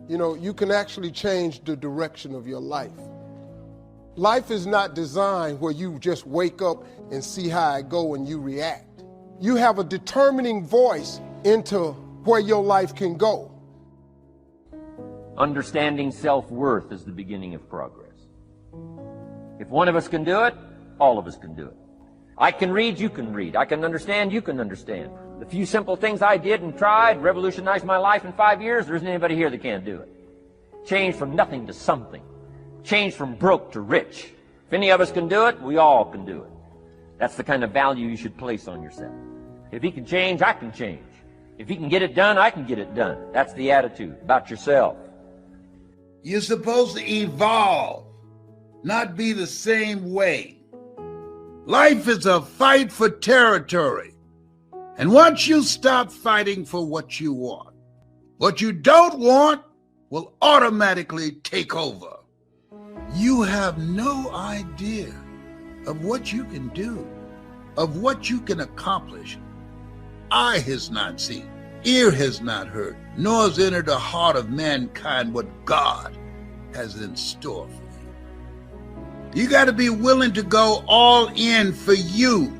You know, you can actually change the direction of your life. Life is not designed where you just wake up and see how it go and you react. You have a determining voice into where your life can go. Understanding self-worth is the beginning of progress. If one of us can do it, all of us can do it. I can read, you can read. I can understand, you can understand. The few simple things I did and tried revolutionized my life in 5 years. There isn't anybody here that can't do it. Change from nothing to something. Change from broke to rich. If any of us can do it, we all can do it. That's the kind of value you should place on yourself. If he can change, I can change. If he can get it done, I can get it done. That's the attitude about yourself. You're supposed to evolve, not be the same way. Life is a fight for territory. And once you stop fighting for what you want, what you don't want will automatically take over. You have no idea of what you can do, of what you can accomplish. Eye has not seen, ear has not heard, nor has entered the heart of mankind what God has in store for you. You got to be willing to go all in for you.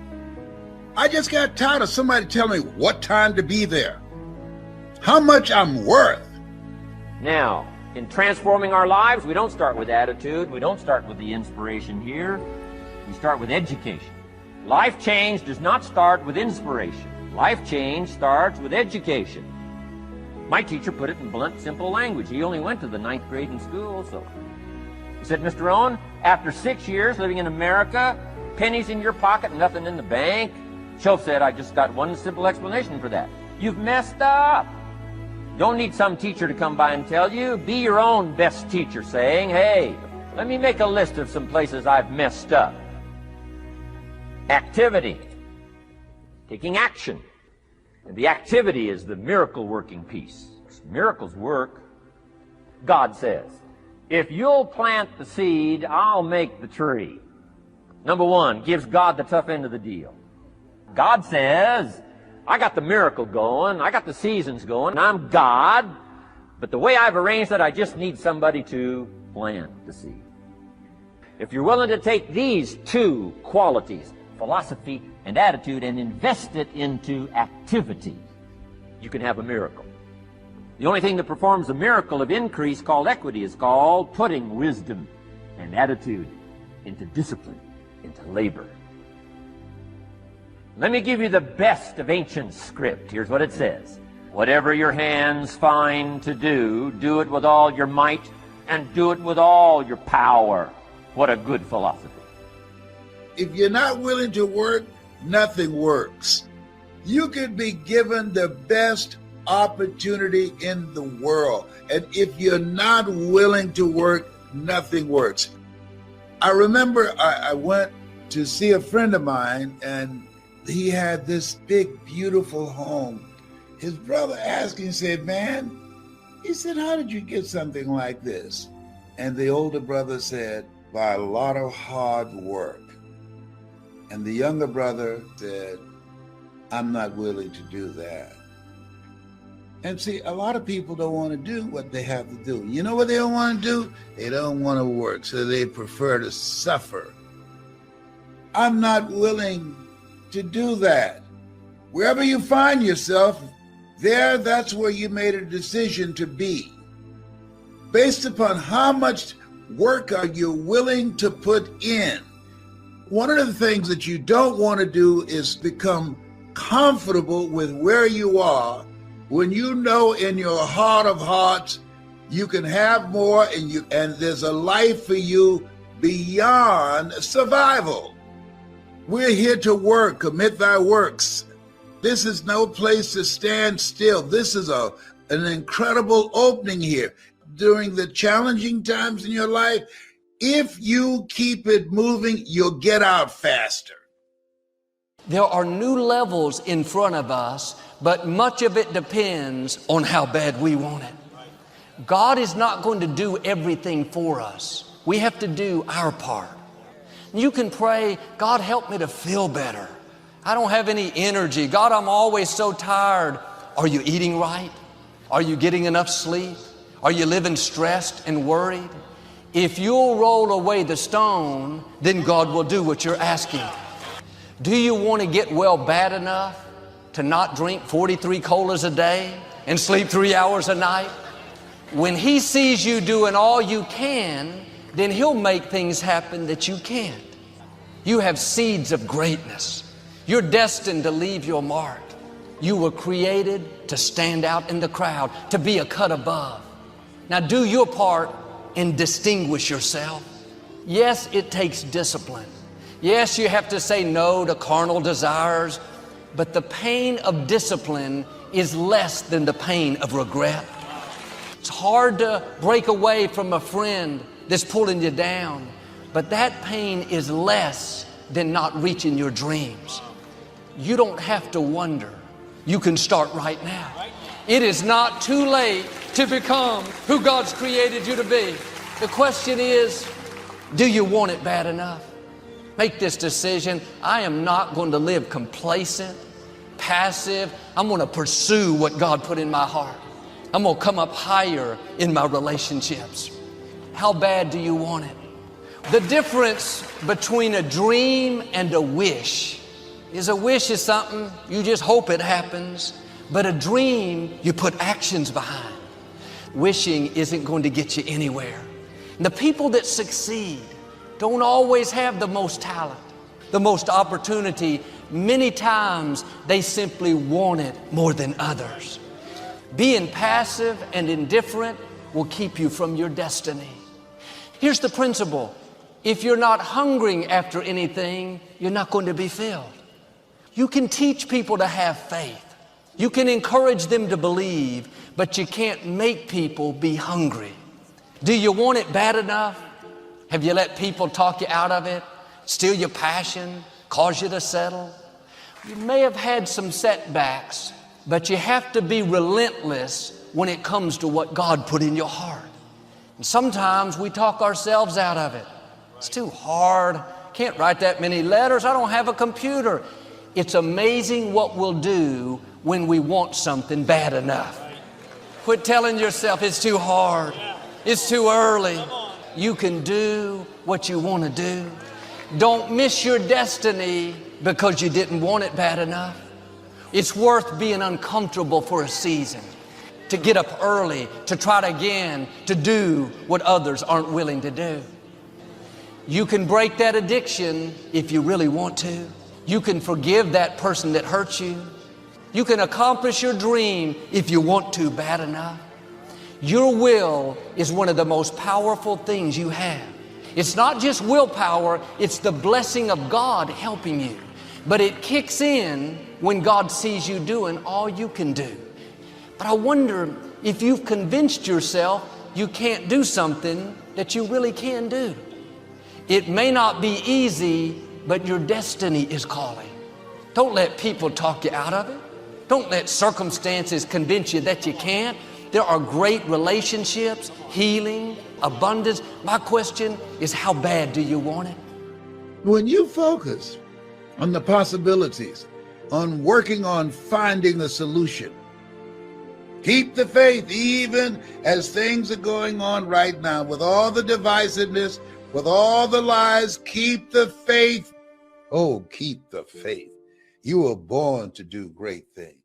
I just got tired of somebody telling me what time to be there, how much I'm worth. Now, in transforming our lives, we don't start with attitude. We don't start with the inspiration here. We start with education. Life change does not start with inspiration. Life change starts with education. My teacher put it in blunt, simple language. He only went to the 9th grade in school, so. He said, Mr. Owen, after 6 years living in America, pennies in your pocket, nothing in the bank. Schoaf said, I just got one simple explanation for that. You've messed up. Don't need some teacher to come by and tell you. Be your own best teacher, saying, hey, let me make a list of some places I've messed up. Activity. Taking action. And the activity is the miracle-working piece. Miracles work. God says, if you'll plant the seed, I'll make the tree. Number one, gives God the tough end of the deal. God says, I got the miracle going, I got the seasons going, I'm God, but the way I've arranged it, I just need somebody to plant the seed. If you're willing to take these two qualities, philosophy and attitude, and invest it into activity, you can have a miracle. The only thing that performs a miracle of increase called equity is called putting wisdom and attitude into discipline, into labor. Let me give you the best of ancient script. Here's what it says. Whatever your hands find to do, do it with all your might and do it with all your power. What a good philosophy. If you're not willing to work, nothing works. You could be given the best opportunity in the world, and if you're not willing to work, nothing works. I remember I went to see a friend of mine, and he had this big, beautiful home. His brother asked him, said, man, he said, how did you get something like this? And the older brother said, by a lot of hard work. And the younger brother said, I'm not willing to do that. And see, a lot of people don't want to do what they have to do. You know what they don't want to do? They don't want to work, so they prefer to suffer. I'm not willing to do that. Wherever you find yourself, that's where you made a decision to be. Based upon how much work are you willing to put in. One of the things that you don't want to do is become comfortable with where you are when you know in your heart of hearts you can have more and there's a life for you beyond survival. We're here to work, commit thy works. This is no place to stand still. This is an incredible opening here. During the challenging times in your life, if you keep it moving, you'll get out faster. There are new levels in front of us, but much of it depends on how bad we want it. God is not going to do everything for us. We have to do our part. You can pray, God, help me to feel better. I don't have any energy. God, I'm always so tired. Are you eating right? Are you getting enough sleep? Are you living stressed and worried? If you'll roll away the stone, then God will do what you're asking. Do you want to get well bad enough to not drink 43 colas a day and sleep 3 hours a night? When He sees you doing all you can, then He'll make things happen that you can't. You have seeds of greatness. You're destined to leave your mark. You were created to stand out in the crowd, to be a cut above. Now do your part and distinguish yourself. Yes, it takes discipline. Yes, you have to say no to carnal desires, but the pain of discipline is less than the pain of regret. It's hard to break away from a friend that's pulling you down, but that pain is less than not reaching your dreams. You don't have to wonder. You can start right now. It is not too late to become who God's created you to be. The question is, do you want it bad enough? Make this decision. I am not going to live complacent, passive. I'm going to pursue what God put in my heart. I'm going to come up higher in my relationships. How bad do you want it? The difference between a dream and a wish is a wish is something you just hope it happens, but a dream you put actions behind. Wishing isn't going to get you anywhere. And the people that succeed don't always have the most talent, the most opportunity. Many times they simply want it more than others. Being passive and indifferent will keep you from your destiny. Here's the principle. If you're not hungering after anything, you're not going to be filled. You can teach people to have faith. You can encourage them to believe, but you can't make people be hungry. Do you want it bad enough? Have you let people talk you out of it, steal your passion, cause you to settle? You may have had some setbacks, but you have to be relentless when it comes to what God put in your heart. And sometimes we talk ourselves out of it. It's too hard. Can't write that many letters. I don't have a computer. It's amazing what we'll do when we want something bad enough. Quit telling yourself it's too hard. It's too early. You can do what you want to do. Don't miss your destiny because you didn't want it bad enough. It's worth being uncomfortable for a season, to get up early, to try it again, to do what others aren't willing to do. You can break that addiction if you really want to. You can forgive that person that hurt you. You can accomplish your dream if you want to bad enough. Your will is one of the most powerful things you have. It's not just willpower, it's the blessing of God helping you. But it kicks in when God sees you doing all you can do. But I wonder if you've convinced yourself you can't do something that you really can do. It may not be easy, but your destiny is calling. Don't let people talk you out of it. Don't let circumstances convince you that you can't. There are great relationships, healing, abundance. My question is, how bad do you want it? When you focus on the possibilities, on working on finding a solution, keep the faith even as things are going on right now with all the divisiveness, with all the lies. Keep the faith. Oh, keep the faith. You were born to do great things.